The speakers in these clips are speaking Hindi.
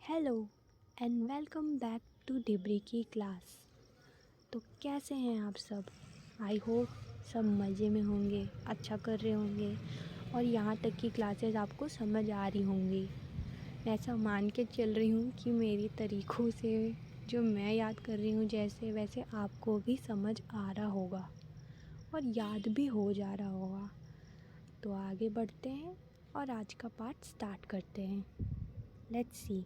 Hello and welcome back to डिब्री की क्लास। तो कैसे हैं आप सब? आई होप सब मज़े में होंगे, अच्छा कर रहे होंगे और यहाँ तक की क्लासेस आपको समझ आ रही होंगी। मैं ऐसा मान के चल रही हूँ कि मेरी तरीक़ों से जो मैं याद कर रही हूँ जैसे वैसे आपको भी समझ आ रहा होगा और याद भी हो जा रहा होगा। तो आगे बढ़ते हैं और आज का पार्ट स्टार्ट करते हैं। Let's see.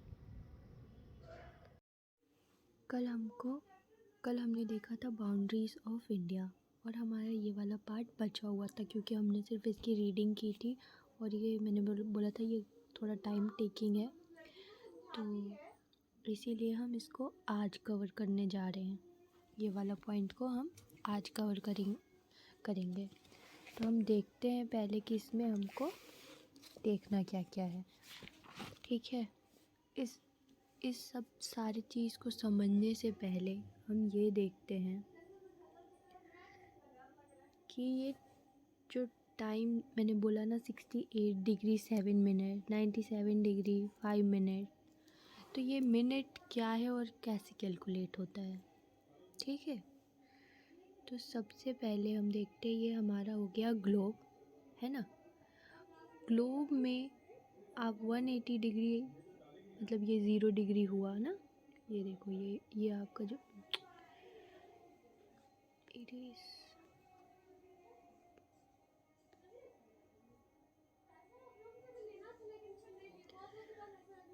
कल हमने देखा था बाउंड्रीज़ ऑफ इंडिया और हमारा ये वाला पार्ट बचा हुआ था क्योंकि हमने सिर्फ इसकी रीडिंग की थी और ये मैंने बोला था ये थोड़ा टाइम टेकिंग है, तो इसीलिए हम इसको आज कवर करने जा रहे हैं। ये वाला पॉइंट को हम आज कवर करेंगे। तो हम देखते हैं पहले कि इसमें हमको देखना क्या क्या है। ठीक है, इस सब सारी चीज़ को समझने से पहले हम ये देखते हैं कि ये जो टाइम मैंने बोला ना 68 डिग्री 7 मिनट, 97 डिग्री 5 मिनट, तो ये मिनट क्या है और कैसे कैलकुलेट होता है। ठीक है, तो सबसे पहले हम देखते हैं ये हमारा हो गया ग्लोब, है ना। ग्लोब में आप 180 डिग्री मतलब ये 0 डिग्री हुआ ना, ये देखो ये आपका जो इट इज़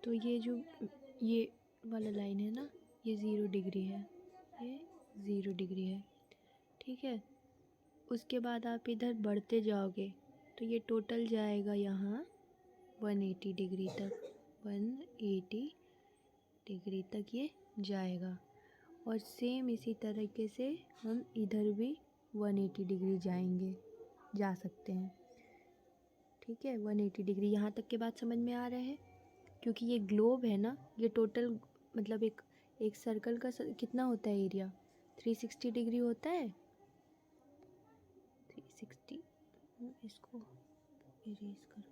तो ये वाला लाइन है ना, ये 0 डिग्री है, ये 0 डिग्री है। ठीक है, उसके बाद आप इधर बढ़ते जाओगे तो ये टोटल जाएगा यहाँ 180 डिग्री तक, 180 डिग्री तक ये जाएगा। और सेम इसी तरीके से हम इधर भी 180 डिग्री जा सकते हैं। ठीक है, 180 डिग्री यहाँ तक के बात समझ में आ रहा है। क्योंकि ये ग्लोब है ना, ये टोटल मतलब एक सर्कल का कितना होता है एरिया, 360 डिग्री होता है। 360, इसको इरेज करो।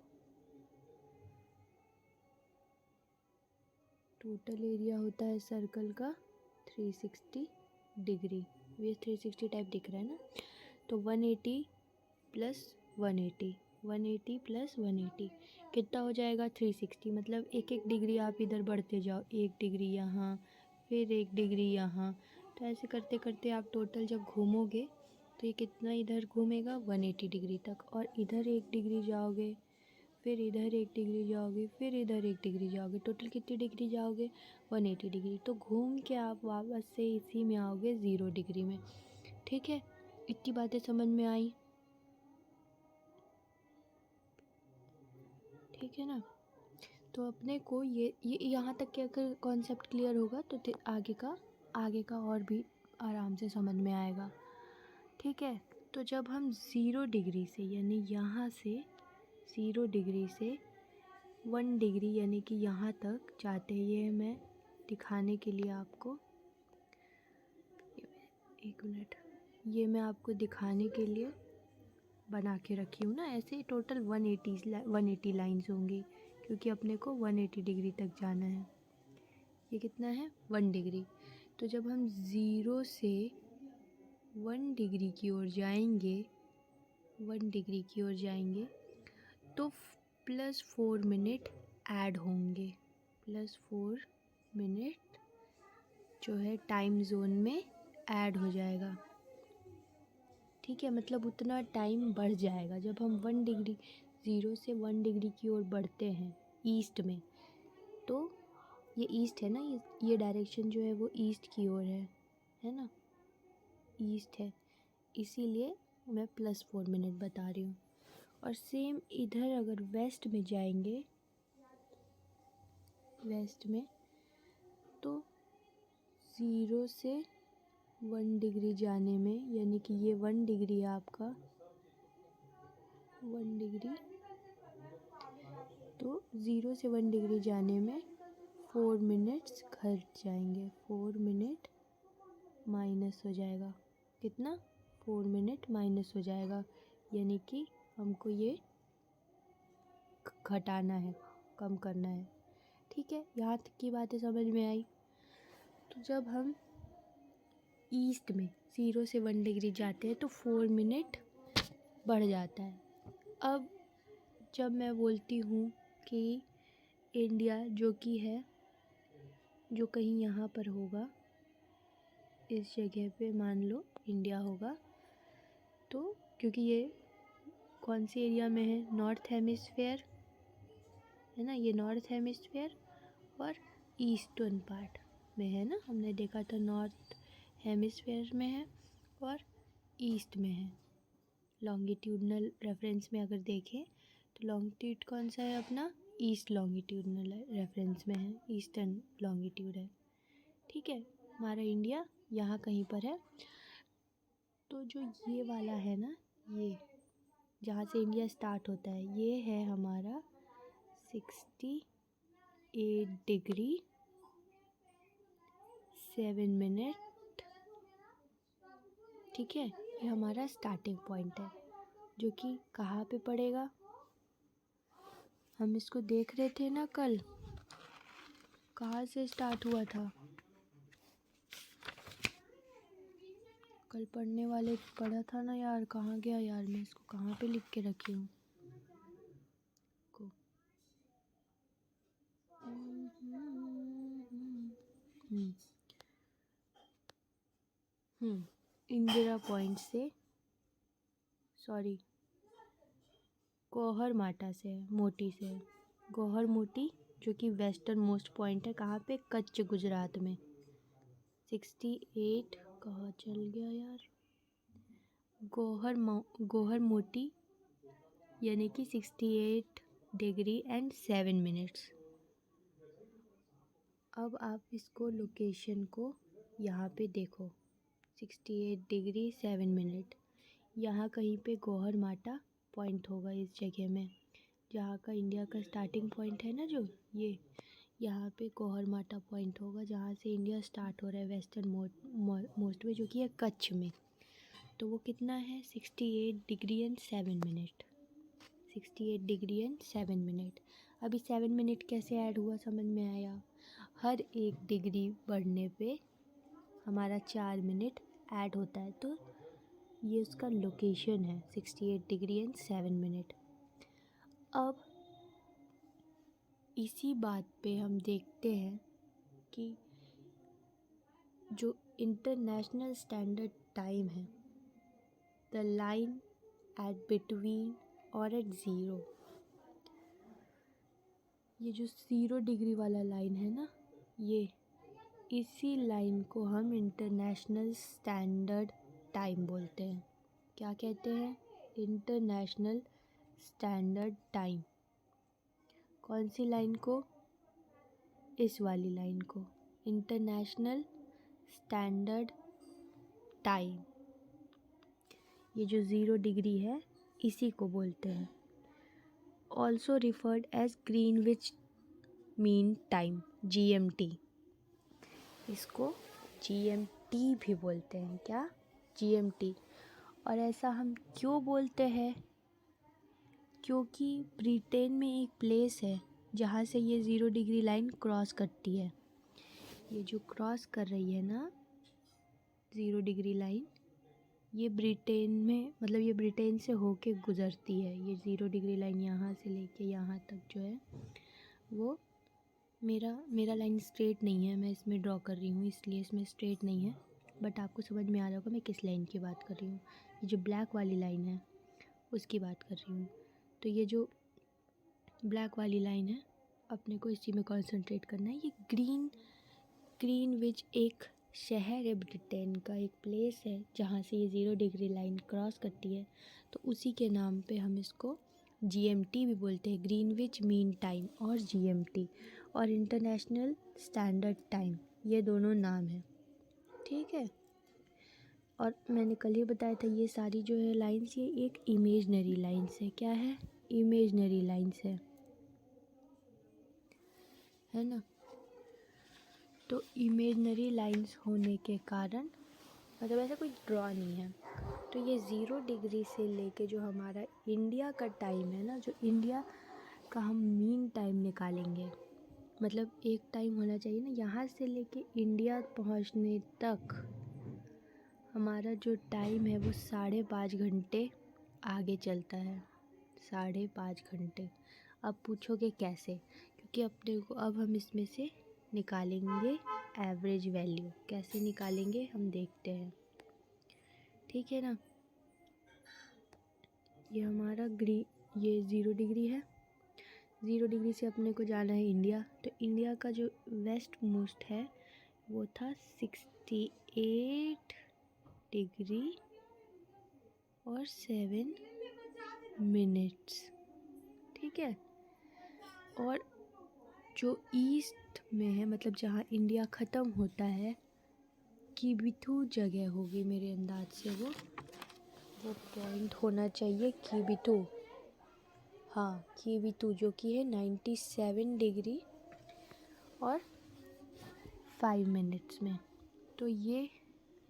टोटल एरिया होता है सर्कल का 360 डिग्री। ये 360 टाइप दिख रहा है ना, तो 180 प्लस 180, 180 प्लस 180 कितना हो जाएगा 360। मतलब एक डिग्री आप इधर बढ़ते जाओ, 1 डिग्री यहाँ, फिर 1 डिग्री यहाँ, तो ऐसे करते करते आप टोटल जब घूमोगे तो ये कितना इधर घूमेगा 180 डिग्री तक। और इधर 1 डिग्री जाओगे, फिर इधर 1 डिग्री जाओगे, फिर इधर 1 डिग्री जाओगे, टोटल कितनी डिग्री जाओगे 180 डिग्री। तो घूम के आप वापस से इसी में आओगे 0 डिग्री में। ठीक है, इतनी बातें समझ में आई। ठीक है ना, तो अपने को ये यहाँ तक के अगर कॉन्सेप्ट क्लियर होगा तो आगे का और भी आराम से समझ में आएगा। ठीक है, तो जब हम 0 डिग्री से यानी यहाँ से 0 डिग्री से 1 डिग्री यानी कि यहाँ तक जाते हैं, ये मैं दिखाने के लिए आपको, एक मिनट, ये मैं आपको दिखाने के लिए बना के रखी हूँ ना। ऐसे टोटल 180 लाइन्स होंगी क्योंकि अपने को 180 डिग्री तक जाना है। ये कितना है 1 डिग्री। तो जब हम 0 से 1 डिग्री की ओर जाएंगे, 1 डिग्री की ओर जाएंगे तो +4 मिनट ऐड होंगे, +4 मिनट जो है टाइम जोन में ऐड हो जाएगा। ठीक है, मतलब उतना टाइम बढ़ जाएगा जब हम 1 डिग्री 0 से 1 डिग्री की ओर बढ़ते हैं ईस्ट में। तो ये ईस्ट है ना, ये डायरेक्शन जो है वो ईस्ट की ओर है ना, ईस्ट है, इसीलिए मैं +4 मिनट बता रही हूँ। और सेम इधर अगर वेस्ट में जाएंगे, वेस्ट में, तो 0 से 1 डिग्री जाने में यानी कि ये 1 डिग्री है आपका, 1 डिग्री, तो 0 से 1 डिग्री जाने में 4 मिनट्स घट जाएंगे, 4 मिनट माइनस हो जाएगा। कितना 4 मिनट माइनस हो जाएगा, यानी कि हमको ये घटाना है, कम करना है। ठीक है, यहाँ तक की बातें समझ में आई। तो जब हम ईस्ट में 0 से 1 डिग्री जाते हैं तो 4 मिनट बढ़ जाता है। अब जब मैं बोलती हूँ कि इंडिया जो कि है, जो कहीं यहाँ पर होगा, इस जगह पे मान लो इंडिया होगा, तो क्योंकि ये कौन सी एरिया में है, नॉर्थ हेमिस्फेयर है ना, ये नॉर्थ हेमिस्फेयर और ईस्टर्न पार्ट में है ना, हमने देखा था नॉर्थ हेमिस्फेयर में है और ईस्ट में है। लॉन्गिट्यूडनल रेफरेंस में अगर देखें तो लॉन्गिट्यूड कौन सा है अपना, ईस्ट लॉन्गिट्यूडनल रेफरेंस में है, ईस्टर्न लॉन्गिट्यूड है। ठीक है, हमारा इंडिया यहाँ कहीं पर है। तो जो ये वाला है ना, ये जहाँ से इंडिया स्टार्ट होता है, ये है हमारा 68 डिग्री 7 मिनट। ठीक है, ये हमारा स्टार्टिंग पॉइंट है, जो कि कहाँ पे पड़ेगा, हम इसको देख रहे थे ना कल, कहाँ से स्टार्ट हुआ था, कल पढ़ने वाले पढ़ा था ना यार, कहाँ गया यार, मैं इसको कहाँ पे लिख के रखी हूँ को। इंदिरा पॉइंट से, सॉरी गौहर माटा से, मोटी से, गौहर मोटी, जो कि वेस्टर्न मोस्ट पॉइंट है, कहाँ पे, कच्छ गुजरात में। 68 कहाँ चल गया यार, गौहर मोटी यानी कि 68 डिग्री एंड 7 मिनट्स। अब आप इसको लोकेशन को यहाँ पे देखो, 68 डिग्री 7 मिनट, यहाँ कहीं पे गौहर माटा पॉइंट होगा, इस जगह में जहाँ का इंडिया का स्टार्टिंग पॉइंट है ना, जो ये यहाँ पे गौहर माटा पॉइंट होगा, जहाँ से इंडिया स्टार्ट हो रहा है वेस्टर्न मोस्ट में, जो कि है कच्छ में। तो वो कितना है, 68 degree and 7 minute, 68 degree and 7 minute. अभी 7 मिनट कैसे ऐड हुआ, समझ में आया, हर 1 डिग्री बढ़ने पे हमारा 4 मिनट ऐड होता है, तो ये उसका लोकेशन है 68 डिग्री एंड 7 मिनट। अब इसी बात पे हम देखते हैं कि जो इंटरनेशनल स्टैंडर्ड टाइम है, द लाइन एट बिटवीन और एट ज़ीरो, ये जो 0 डिग्री वाला लाइन है ना, ये इसी लाइन को हम इंटरनेशनल स्टैंडर्ड टाइम बोलते हैं। क्या कहते हैं, इंटरनेशनल स्टैंडर्ड टाइम। कौन सी लाइन को, इस वाली लाइन को, इंटरनेशनल स्टैंडर्ड टाइम। ये जो 0 डिग्री है इसी को बोलते हैं। Also referred as Greenwich mean time, GMT। इसको GMT भी बोलते हैं, क्या, GMT। और ऐसा हम क्यों बोलते हैं, क्योंकि ब्रिटेन में एक प्लेस है जहाँ से ये 0 डिग्री लाइन क्रॉस करती है। ये जो क्रॉस कर रही है ना 0 डिग्री लाइन, ये ब्रिटेन में, मतलब ये ब्रिटेन से होके गुज़रती है। ये 0 डिग्री लाइन यहाँ से लेके यहाँ तक जो है वो, मेरा लाइन स्ट्रेट नहीं है, मैं इसमें ड्रॉ कर रही हूँ इसलिए इसमें स्ट्रेट नहीं है, बट आपको समझ में आ रहा होगा मैं किस लाइन की बात कर रही हूँ। ये जो ब्लैक वाली लाइन है उसकी बात कर रही हूँ। तो ये जो ब्लैक वाली लाइन है, अपने को इसी में कंसंट्रेट करना है। ये ग्रीनविच एक शहर है ब्रिटेन का, एक प्लेस है जहाँ से ये 0 डिग्री लाइन क्रॉस करती है, तो उसी के नाम पे हम इसको GMT भी बोलते हैं, ग्रीनविच मीन टाइम और GMT, और इंटरनेशनल स्टैंडर्ड टाइम, ये दोनों नाम हैं। ठीक है, और मैंने कल ही बताया था ये सारी जो है लाइंस, ये एक इमेजनरी लाइंस है। क्या है, इमेजनरी लाइंस है ना। तो इमेजनरी लाइंस होने के कारण, मतलब ऐसा कोई ड्रॉ नहीं है, तो ये 0 डिग्री से लेके जो हमारा इंडिया का टाइम है ना, जो इंडिया का हम मीन टाइम निकालेंगे, मतलब एक टाइम होना चाहिए ना, यहाँ से लेके इंडिया पहुँचने तक हमारा जो टाइम है वो 5.5 घंटे आगे चलता है। 5.5 घंटे। अब पूछोगे कैसे? क्योंकि अपने को अब हम इसमें से निकालेंगे एवरेज वैल्यू। कैसे निकालेंगे हम देखते हैं, ठीक है ना। ये हमारा ये 0 डिग्री है। 0 डिग्री से अपने को जाना है इंडिया। तो इंडिया का जो वेस्ट मोस्ट है वो था 68 डिग्री और 7 मिनट्स, ठीक है। और जो ईस्ट में है, मतलब जहाँ इंडिया ख़त्म होता है, कीबिथू जगह होगी मेरे अंदाज से। वो पॉइंट होना चाहिए कीबिथू। हाँ, कीबिथू, जो कि है 97 डिग्री और 5 मिनट्स में। तो ये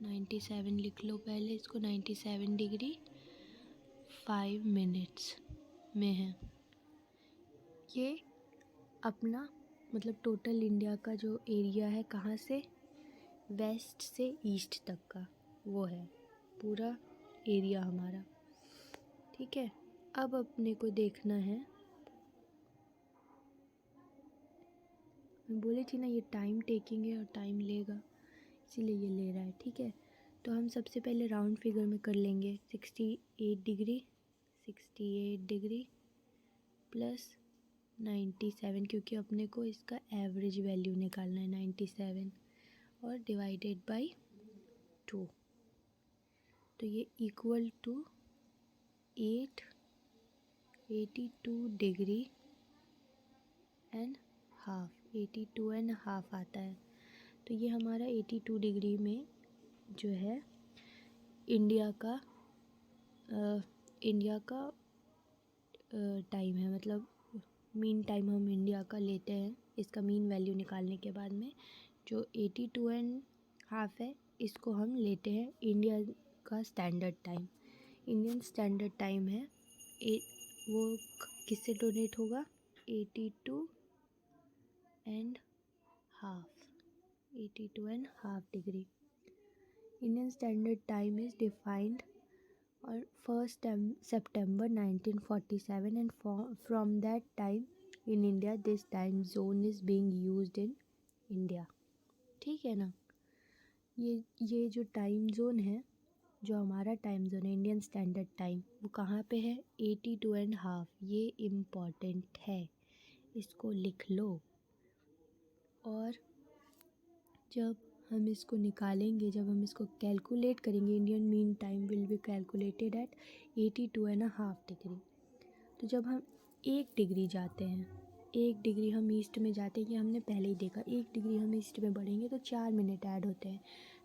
97 लिख लो पहले इसको, 97 डिग्री 5 मिनट्स में है। ये अपना मतलब टोटल इंडिया का जो एरिया है, कहाँ से वेस्ट से ईस्ट तक का, वो है पूरा एरिया हमारा, ठीक है। अब अपने को देखना है, मैं बोली थी ना ये टाइम टेकिंग है और टाइम लेगा, इसीलिए ये ले रहा है, ठीक है। तो हम सबसे पहले राउंड फिगर में कर लेंगे 68 डिग्री प्लस 97, क्योंकि अपने को इसका एवरेज वैल्यू निकालना है 97, और डिवाइडेड बाय 2। तो ये equal to 82 degree and half, 82 and half आता है। तो ये हमारा 82 डिग्री में जो है इंडिया का टाइम है, मतलब मीन टाइम हम इंडिया का लेते हैं। इसका मीन वैल्यू निकालने के बाद में जो 82 एंड हाफ है, इसको हम लेते हैं इंडिया का standard time. Indian standard time है वो किससे डोनेट होगा? 82 and half, 82 and half degree. Indian standard time is defined और 1 September 1947, and from that time in India this time zone is being used in India, ठीक है ना। ये जो टाइम जोन है, जो हमारा टाइम जोन है इंडियन स्टैंडर्ड टाइम, वो कहाँ पे है? 82 एंड हाफ। ये इम्पॉर्टेंट है, इसको लिख लो। और जब हम इसको निकालेंगे, जब हम इसको कैलकुलेट करेंगे, Indian mean time will be calculated at 82 and half degree. तो जब हम 1 डिग्री जाते हैं, 1 डिग्री हम ईस्ट में जाते हैं, ये हमने पहले ही देखा, 1 डिग्री हम ईस्ट में बढ़ेंगे तो 4 मिनट ऐड होते हैं।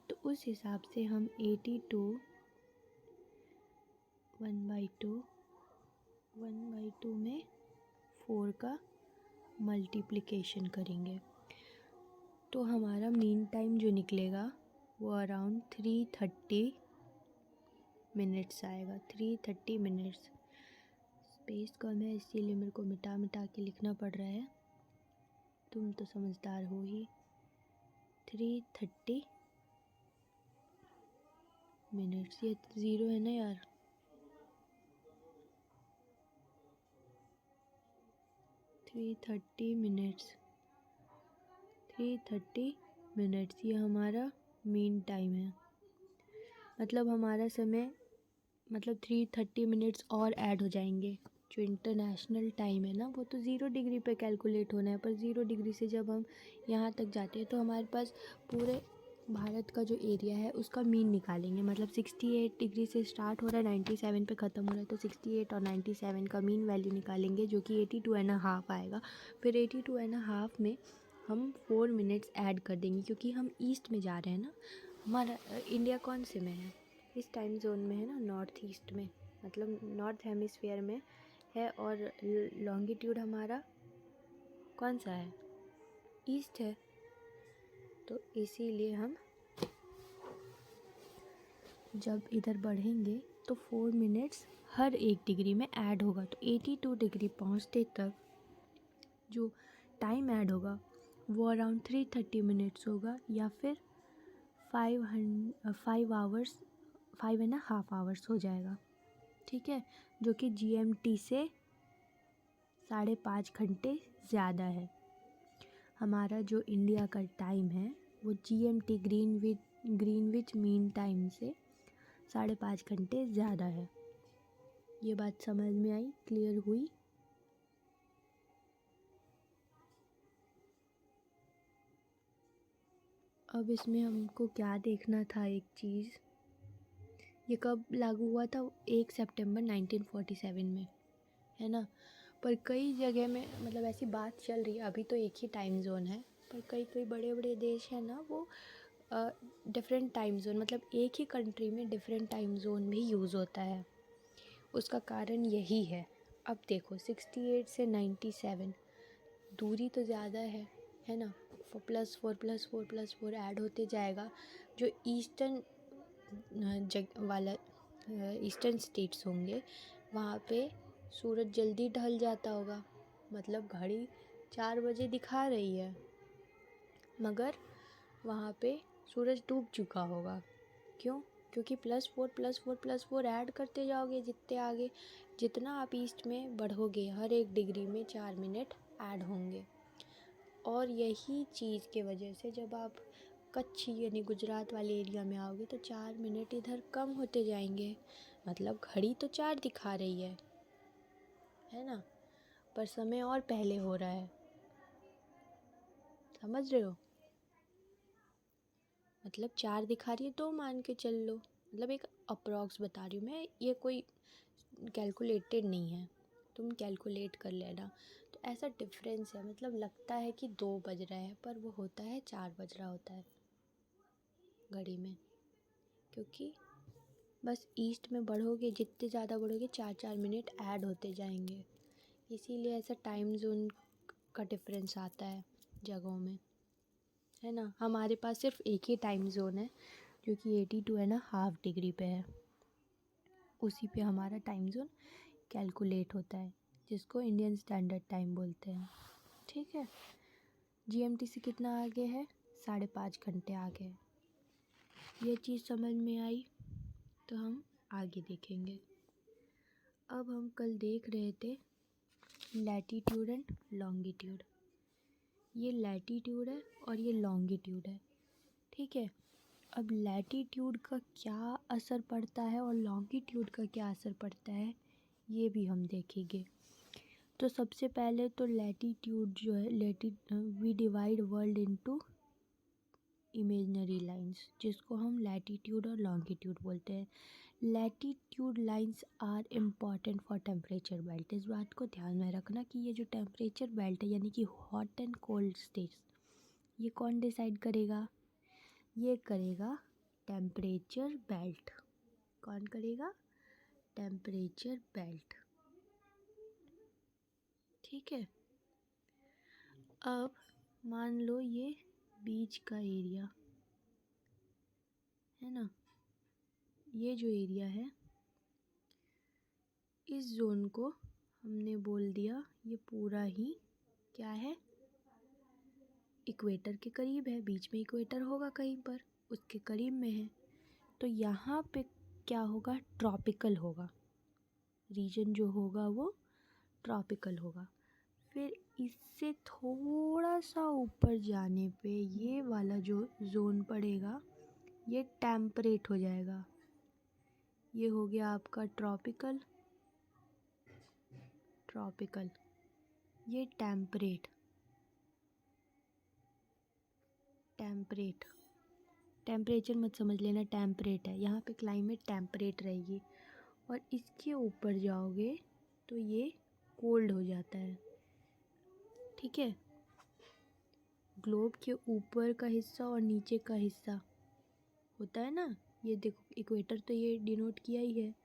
तो उस हिसाब से हम 82 1/2 में 4 का मल्टीप्लिकेशन करेंगे, तो हमारा मीन टाइम जो निकलेगा वो अराउंड 330 मिनट्स आएगा। 330 मिनट्स। स्पेस कम है इसीलिए मेरे को मिटा मिटा के लिखना पड़ रहा है, तुम तो समझदार हो ही। 330 मिनट्स, ये 0 है ना यार, थ्री थर्टी मिनट्स ये हमारा मीन टाइम है। मतलब हमारा समय, मतलब 330 मिनट्स और ऐड हो जाएंगे। जो इंटरनेशनल टाइम है ना, वो तो 0 डिग्री पे कैलकुलेट होना है, पर 0 डिग्री से जब हम यहाँ तक जाते हैं तो हमारे पास पूरे भारत का जो एरिया है उसका मीन निकालेंगे। मतलब 68 डिग्री से स्टार्ट हो रहा है, 97 पे ख़त्म हो रहा है, तो 68 और 97 का मीन वैल्यू निकालेंगे, जो कि 82 एंड हाफ आएगा। फिर 82 एंड हाफ में हम 4 मिनट्स ऐड कर देंगे, क्योंकि हम ईस्ट में जा रहे हैं ना। हमारा इंडिया कौन से में है? इस टाइम जोन में है ना, नॉर्थ ईस्ट में, मतलब नॉर्थ हेमिस्फीयर में है। और लॉन्गिट्यूड हमारा कौन सा है? ईस्ट है। तो इसीलिए हम जब इधर बढ़ेंगे तो 4 मिनट्स हर 1 डिग्री में ऐड होगा। तो 82 डिग्री पहुँचते तक जो टाइम ऐड होगा वो अराउंड 3:30 मिनट्स होगा, या फिर 5.5 आवर्स हो जाएगा। ठीक है, जो कि GMT से 5.5 घंटे ज़्यादा है। हमारा जो इंडिया का टाइम है वो GMT ग्रीनविच मीन टाइम से 5.5 घंटे ज़्यादा है। ये बात समझ में आई, क्लियर हुई? अब इसमें हमको क्या देखना था, एक चीज़, ये कब लागू हुआ था? 1 सितंबर 1947 में, है ना। पर कई जगह में मतलब ऐसी बात चल रही है, अभी तो एक ही टाइम जोन है, पर कई कई बड़े बड़े देश हैं ना, वो डिफरेंट टाइम जोन, मतलब एक ही कंट्री में डिफरेंट टाइम जोन भी यूज़ होता है। उसका कारण यही है। अब देखो 68 से 97 दूरी तो ज़्यादा है ना। +4 ऐड होते जाएगा। जो ईस्टर्न ईस्टर्न स्टेट्स होंगे वहाँ पे सूरज जल्दी ढल जाता होगा, मतलब घड़ी 4 बजे दिखा रही है मगर वहाँ पे सूरज डूब चुका होगा। क्यों? क्योंकि +4 ऐड करते जाओगे जितने आगे, जितना आप ईस्ट में बढ़ोगे हर एक डिग्री में 4 मिनट ऐड होंगे। और यही चीज़ के वजह से जब आप कच्छ यानी गुजरात वाले एरिया में आओगे तो 4 मिनट इधर कम होते जाएंगे, मतलब घड़ी तो 4 दिखा रही है ना, पर समय और पहले हो रहा है। समझ रहे हो? मतलब 4 दिखा रही है, 2 मान के चल लो, मतलब एक अप्रॉक्स बता रही हूँ मैं, ये कोई कैलकुलेटेड नहीं है, तुम कैलकुलेट कर लेना। तो ऐसा डिफरेंस है, मतलब लगता है कि 2 बज रहा है पर वो होता है 4 बज रहा होता है घड़ी में। क्योंकि बस ईस्ट में बढ़ोगे, जितने ज़्यादा बढ़ोगे 4 मिनट ऐड होते जाएंगे, इसीलिए ऐसा टाइम जोन का डिफरेंस आता है जगहों में, है ना। हमारे पास सिर्फ एक ही टाइम जोन है जो कि 82.5 डिग्री पे है, उसी पे हमारा टाइम जोन कैलकुलेट होता है, जिसको इंडियन स्टैंडर्ड टाइम बोलते हैं। ठीक है, GMT से कितना आगे है? 5.5 घंटे आगे है। ये चीज़ समझ में आई तो हम आगे देखेंगे। अब हम कल देख रहे थे लैटीट्यूड एंड लॉन्गिट्यूड। ये लैटीट्यूड है और ये लॉन्गिट्यूड है। ठीक है, अब लैटीट्यूड का क्या असर पड़ता है और लॉन्गिट्यूड का क्या असर पड़ता है ये भी हम देखेंगे। तो सबसे पहले तो लैटीट्यूड जो है, we divide world into imaginary lines, जिसको हम लैटीट्यूड और लॉन्गिट्यूड बोलते हैं। Latitude lines are important for temperature belt. इस बात को ध्यान में रखना कि ये जो टेम्परेचर बेल्ट है यानी कि हॉट एंड कोल्ड स्टेट्स, ये कौन डिसाइड करेगा? ये करेगा टेम्परेचर बेल्ट। कौन करेगा? Temperature belt. ठीक है, अब मान लो ये बीच का एरिया है ना, ये जो एरिया है इस जोन को हमने बोल दिया ये पूरा ही क्या है, इक्वेटर के करीब है। बीच में इक्वेटर होगा कहीं पर, उसके करीब में है, तो यहाँ पे क्या होगा? ट्रॉपिकल होगा। रीजन जो होगा वो ट्रॉपिकल होगा। फिर इससे थोड़ा सा ऊपर जाने पे ये वाला जो जोन पड़ेगा ये टेम्परेट हो जाएगा। ये हो गया आपका ट्रॉपिकल, ये टेम्परेट। टेम्परेचर मत समझ लेना, टेम्परेट है, यहाँ पे क्लाइमेट टेम्परेट रहेगी। और इसके ऊपर जाओगे तो ये कोल्ड हो जाता है। ठीक है, ग्लोब के ऊपर का हिस्सा और नीचे का हिस्सा होता है ना, ये देखो इक्वेटर तो ये डिनोट किया ही है,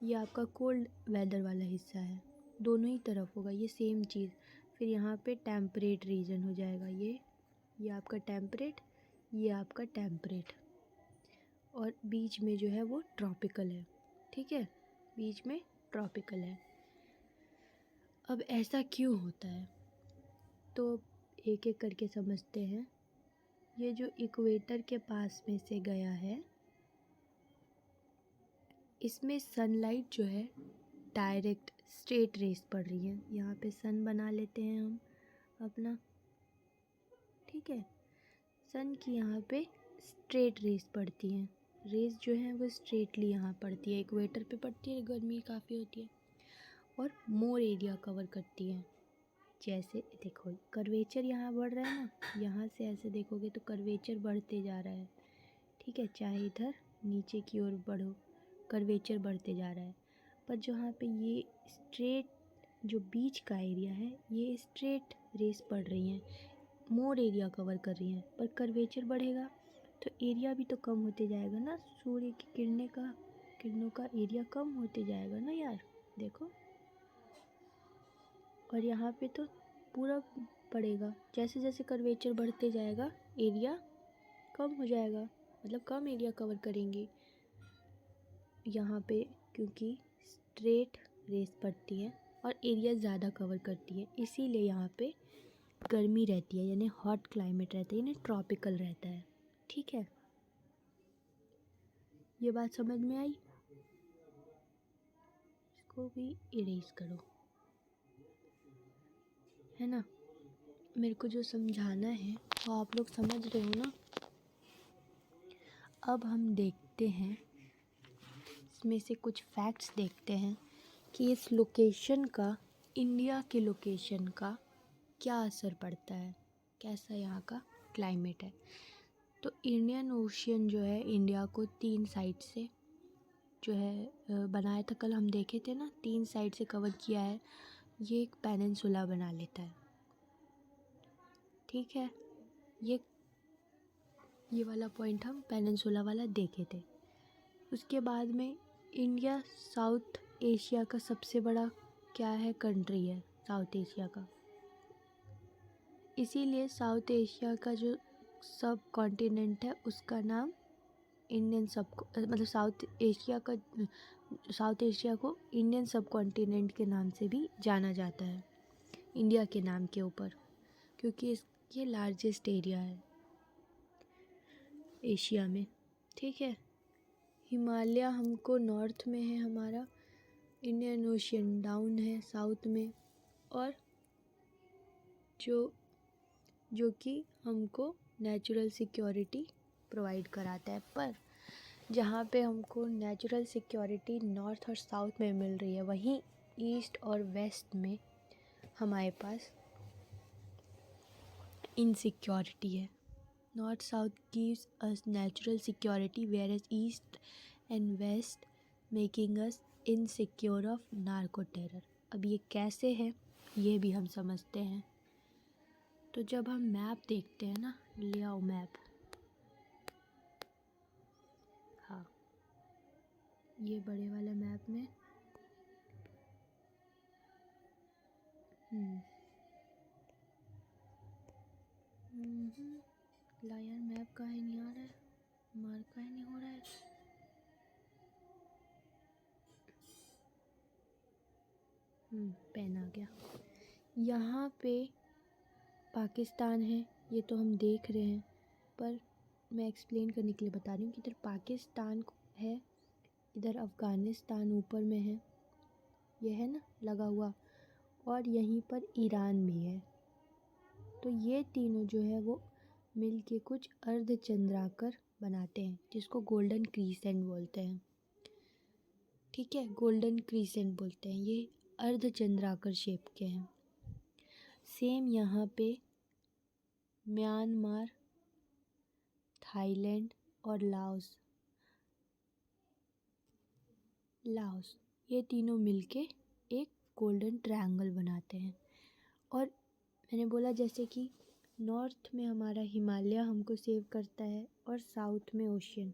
ये आपका कोल्ड वेदर वाला हिस्सा है, दोनों ही तरफ होगा ये सेम चीज़। फिर यहाँ पे टेम्परेट रीजन हो जाएगा, ये आपका टेम्परेट, ये आपका टेम्परेट, और बीच में जो है वो ट्रॉपिकल है। ठीक है, बीच में ट्रॉपिकल है। अब ऐसा क्यों होता है? तो एक एक करके समझते हैं। ये जो इक्वेटर के पास में से गया है, इसमें सनलाइट जो है डायरेक्ट स्ट्रेट रेस पड़ रही है। यहाँ पे सन बना लेते हैं हम अपना, ठीक है। सन की यहाँ पे स्ट्रेट रेस पड़ती हैं। रेस जो है वो स्ट्रेटली यहाँ पड़ती है, इक्वेटर पे पड़ती है, गर्मी काफ़ी होती है और मोर एरिया कवर करती है। जैसे देखो कर्वेचर यहाँ बढ़ रहा है ना, यहाँ से ऐसे देखोगे तो कर्वेचर बढ़ते जा रहा है, ठीक है। चाहे इधर नीचे की ओर बढ़ो, कर्वेचर बढ़ते जा रहा है। पर जहाँ पे ये स्ट्रेट जो बीच का एरिया है, ये स्ट्रेट रेस पड़ रही हैं, मोर एरिया कवर कर रही हैं। पर कर्वेचर बढ़ेगा तो एरिया भी तो कम होते जाएगा ना, सूर्य की किरणों का एरिया कम होते जाएगा ना यार, देखो। और यहाँ पे तो पूरा पड़ेगा, जैसे जैसे कर्वेचर बढ़ते जाएगा एरिया कम हो जाएगा, मतलब कम एरिया कवर करेंगे यहाँ पे, क्योंकि स्ट्रेट रेस पड़ती है और एरिया ज़्यादा कवर करती है, इसीलिए यहाँ पे गर्मी रहती है, यानी हॉट क्लाइमेट रहता है, यानी ट्रॉपिकल रहता है, ठीक है। ये बात समझ में आई? इसको भी इरेज करो, है ना। मेरे को जो समझाना है वो आप लोग समझ रहे हो ना। अब हम देखते हैं, इसमें से कुछ फैक्ट्स देखते हैं कि इस लोकेशन का, इंडिया के लोकेशन का क्या असर पड़ता है, कैसा यहाँ का क्लाइमेट है। तो इंडियन ओशियन जो है इंडिया को 3 साइड से जो है बनाया था, कल हम देखे थे ना, 3 साइड से कवर किया है। ये एक पेनिनसुला बना लेता है, ठीक है। ये वाला पॉइंट हम पेनिनसुला वाला देखे थे। उसके बाद में इंडिया साउथ एशिया का सबसे बड़ा क्या है, कंट्री है साउथ एशिया का। इसीलिए साउथ एशिया का जो सब कॉन्टिनेंट है उसका नाम इंडियन मतलब साउथ एशिया को इंडियन सब कॉन्टिनेंट के नाम से भी जाना जाता है, इंडिया के नाम के ऊपर, क्योंकि ये लार्जेस्ट एरिया है एशिया में, ठीक है। हिमालय हमको नॉर्थ में है हमारा, इंडियन ओशियन डाउन है साउथ में, और जो कि हमको नेचुरल सिक्योरिटी प्रोवाइड कराता है। पर जहाँ पे हमको नेचुरल सिक्योरिटी नॉर्थ और साउथ में मिल रही है, वहीं ईस्ट और वेस्ट में हमारे पास इनसिक्योरिटी है। North south gives us natural security whereas east and west making us insecure of narco terror. अब ये कैसे है ये भी हम समझते हैं। तो जब हम मैप देखते हैं ना, ले आओ मैप, हाँ ये बड़े वाला मैप में ला यार, मैप काहे नहीं आ रहा है, मार्क काहे नहीं हो रहा है। पेन आ गया। यहाँ पे पाकिस्तान है, ये तो हम देख रहे हैं, पर मैं एक्सप्लेन करने के लिए बता रही हूँ कि इधर पाकिस्तान है, इधर अफ़गानिस्तान ऊपर में है, ये है ना लगा हुआ, और यहीं पर ईरान भी है। तो ये तीनों जो है वो मिल के कुछ अर्धचंद्राकर बनाते हैं, जिसको गोल्डन क्रीसेंट बोलते हैं, ठीक है। गोल्डन क्रीसेंट बोलते हैं, ये अर्धचंद्राकर शेप के हैं। सेम यहाँ पे म्यांमार, थाईलैंड और लाओस ये तीनों मिलके एक गोल्डन ट्रायंगल बनाते हैं। और मैंने बोला जैसे कि नॉर्थ में हमारा हिमालय हमको सेव करता है और साउथ में ओशियन,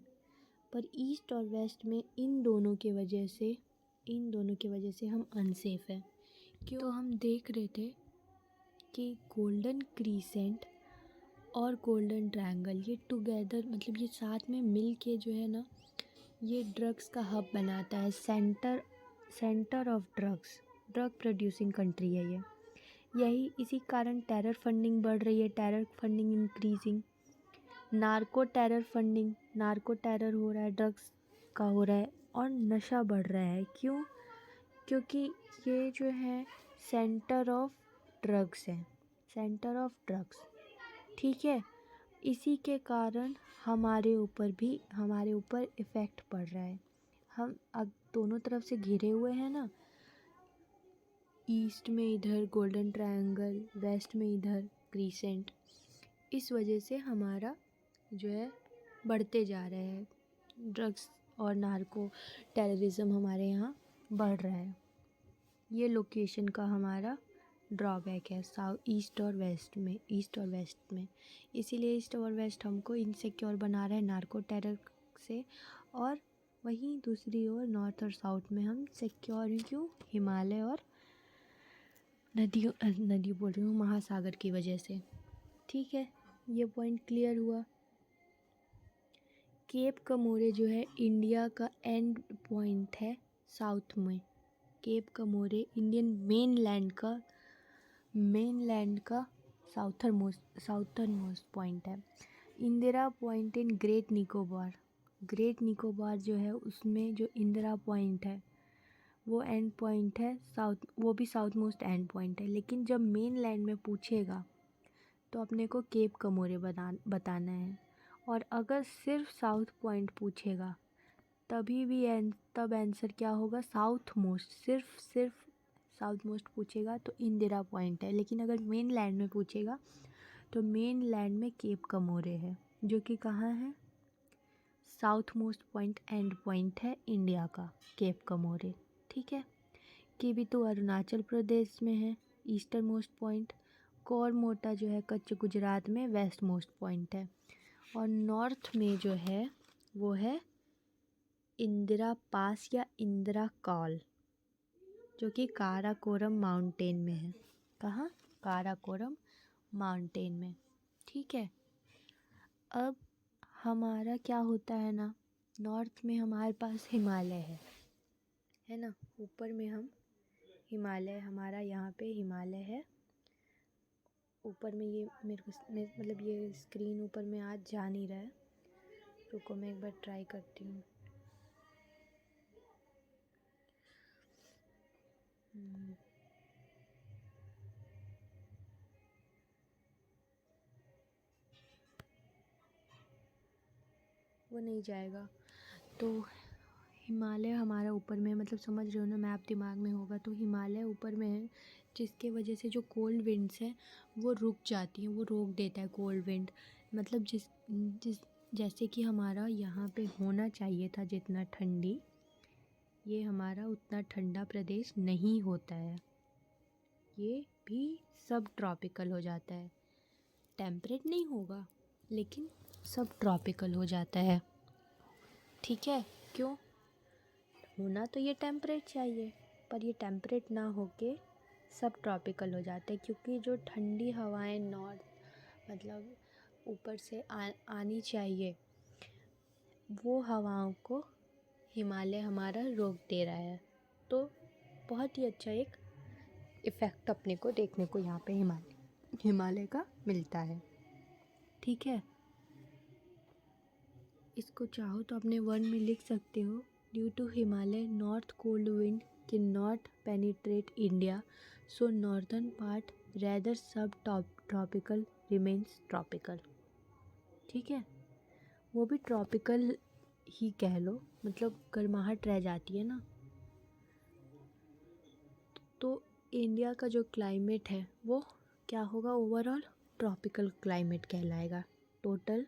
पर ईस्ट और वेस्ट में इन दोनों की वजह से हम अनसेफ हैं। क्यों? तो हम देख रहे थे कि गोल्डन क्रीसेंट और गोल्डन ट्रायंगल ये टुगेदर, मतलब ये साथ में मिल के जो है ना, ये ड्रग्स का हब बनाता है, centre of drug producing country है ये। यही इसी कारण टेरर फंडिंग बढ़ रही है, terror funding increasing. Narco terror funding, narco terror हो रहा है, ड्रग्स का हो रहा है और नशा बढ़ रहा है। क्यों? क्योंकि ये जो है सेंटर ऑफ ड्रग्स है, सेंटर ऑफ ड्रग्स, ठीक है। इसी के कारण हमारे ऊपर इफ़ेक्ट पड़ रहा है। हम अब दोनों तरफ से घिरे हुए हैं ना, ईस्ट में इधर गोल्डन ट्रायंगल, वेस्ट में इधर क्रीसेंट। इस वजह से हमारा जो है बढ़ते जा रहे हैं, ड्रग्स और नार्को टेररिज्म हमारे यहाँ बढ़ रहा है। ये लोकेशन का हमारा ड्रॉबैक है ईस्ट और वेस्ट में। इसीलिए ईस्ट और वेस्ट हमको इनसिक्योर बना रहा है नार्को टेरर से, और वहीं दूसरी ओर नॉर्थ और साउथ में हम सिक्योर हैं। क्यों? हिमालय और नदी बोल रही हूँ, महासागर की वजह से। ठीक है, ये पॉइंट क्लियर हुआ। केप कमोरे जो है इंडिया का एंड पॉइंट है साउथ में। केप कमोरे इंडियन मेनलैंड का साउथर्न मोस्ट पॉइंट है। Indira point in great Nicobar जो है उसमें जो इंदिरा पॉइंट है वो एंड पॉइंट है साउथ, वो भी साउथ मोस्ट एंड पॉइंट है। लेकिन जब मेनलैंड में पूछेगा तो अपने को केप कमोरे बताना है, और अगर सिर्फ साउथ पॉइंट पूछेगा तब आंसर क्या होगा? South most. सिर्फ साउथ मोस्ट पूछेगा तो इंदिरा पॉइंट है, लेकिन अगर मेन लैंड में पूछेगा तो मेन लैंड में केप कमोरे है, जो कि कहाँ है? South most point and point है इंडिया का केप कमोरे। ठीक है, कि भी तो अरुणाचल प्रदेश में है ईस्टर्न मोस्ट पॉइंट। कोरमोटा जो है कच्छ गुजरात में वेस्ट मोस्ट पॉइंट है, और नॉर्थ में जो है वो है इंदिरा पास या इंदिरा कॉल, जो कि काराकोरम माउंटेन में है। कहाँ? काराकोरम माउंटेन में। ठीक है, अब हमारा क्या होता है ना, नॉर्थ में हमारे पास हिमालय है ना, ऊपर में हम हिमालय, हमारा यहाँ पे हिमालय है ऊपर में। ये मतलब ये स्क्रीन ऊपर में आज जा नहीं रहा है, रुको मैं एक बार ट्राई करती हूँ। वो नहीं जाएगा। तो हिमालय हमारा ऊपर में, मतलब समझ रहे हो ना, मैप दिमाग में होगा। तो हिमालय ऊपर में है, जिसके वजह से जो कोल्ड विंड्स हैं वो रुक जाती हैं, वो रोक देता है कोल्ड विंड। मतलब जिस जैसे कि हमारा यहाँ पे होना चाहिए था जितना ठंडी, ये हमारा उतना ठंडा प्रदेश नहीं होता है। ये भी सब ट्रॉपिकल हो जाता है, टेम्परेट नहीं होगा लेकिन सब ट्रॉपिकल हो जाता है। ठीक है, क्यों? होना तो ये टेम्परेट चाहिए, पर ये टेम्परेट ना होके सब ट्रॉपिकल हो जाते हैं, क्योंकि जो ठंडी हवाएं नॉर्थ मतलब ऊपर से आनी चाहिए, वो हवाओं को हिमालय हमारा रोक दे रहा है। तो बहुत ही अच्छा एक इफ़ेक्ट अपने को देखने को यहाँ पे हिमालय का मिलता है। ठीक है, इसको चाहो तो अपने वन में लिख सकते हो। Due to Himalaya north cold wind can not penetrate India, so northern part rather subtropical remains tropical. ठीक है, वो भी ट्रॉपिकल ही कह लो, मतलब गर्माहट रह जाती है ना। तो इंडिया का जो क्लाइमेट है वो क्या होगा? ओवरऑल ट्रॉपिकल क्लाइमेट कहलाएगा। टोटल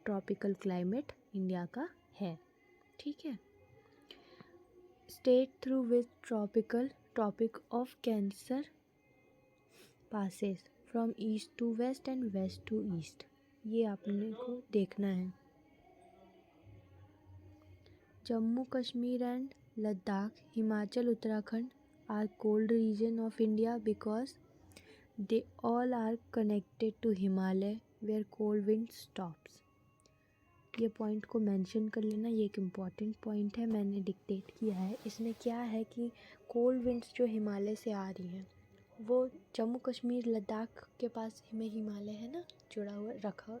ट्रॉपिकल क्लाइमेट इंडिया का है। ठीक है, state through which tropic of cancer passes from east to west and west to east, ये आपने को देखना है। Jammu Kashmir and Ladakh, Himachal, Uttarakhand are cold region of India because they all are connected to Himalaya where cold wind stops. ये पॉइंट को मेंशन कर लेना, ये एक इम्पॉर्टेंट पॉइंट है, मैंने डिक्टेट किया है। इसमें क्या है कि कोल्ड विंड्स जो हिमालय से आ रही हैं वो जम्मू कश्मीर लद्दाख के पास में हिमालय है ना जुड़ा हुआ रखा,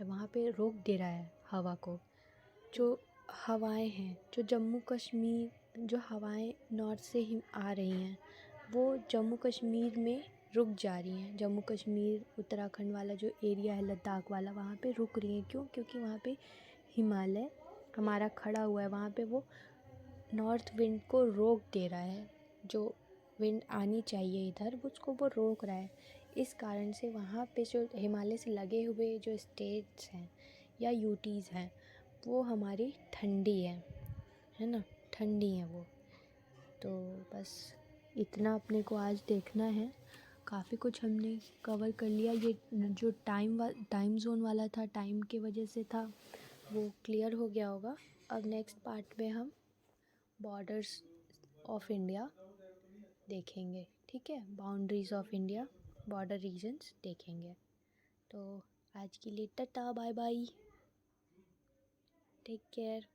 वहाँ पे रोक दे रहा है हवा को। जो हवाएं हैं, जो जम्मू कश्मीर, जो हवाएं नॉर्थ से ही आ रही हैं वो जम्मू कश्मीर में रुक जा रही हैं। जम्मू कश्मीर उत्तराखंड वाला जो एरिया है लद्दाख वाला, वहाँ पे रुक रही हैं। क्यों? क्योंकि वहाँ पे हिमालय हमारा खड़ा हुआ है, वहाँ पे वो नॉर्थ विंड को रोक दे रहा है। जो विंड आनी चाहिए इधर उसको वो रोक रहा है। इस कारण से वहाँ पे जो हिमालय से लगे हुए जो स्टेट्स हैं या यूटीज़ हैं वो हमारी ठंडी है ना, ठंडी है वो। तो बस इतना अपने को आज देखना है। काफ़ी कुछ हमने कवर कर लिया। ये जो टाइम जोन वाला था, टाइम की वजह से था, वो क्लियर हो गया होगा। अब नेक्स्ट पार्ट में हम बॉर्डर्स ऑफ इंडिया देखेंगे, ठीक है, boundaries of India, border regions देखेंगे। तो आज के लिए tata bye bye, take care.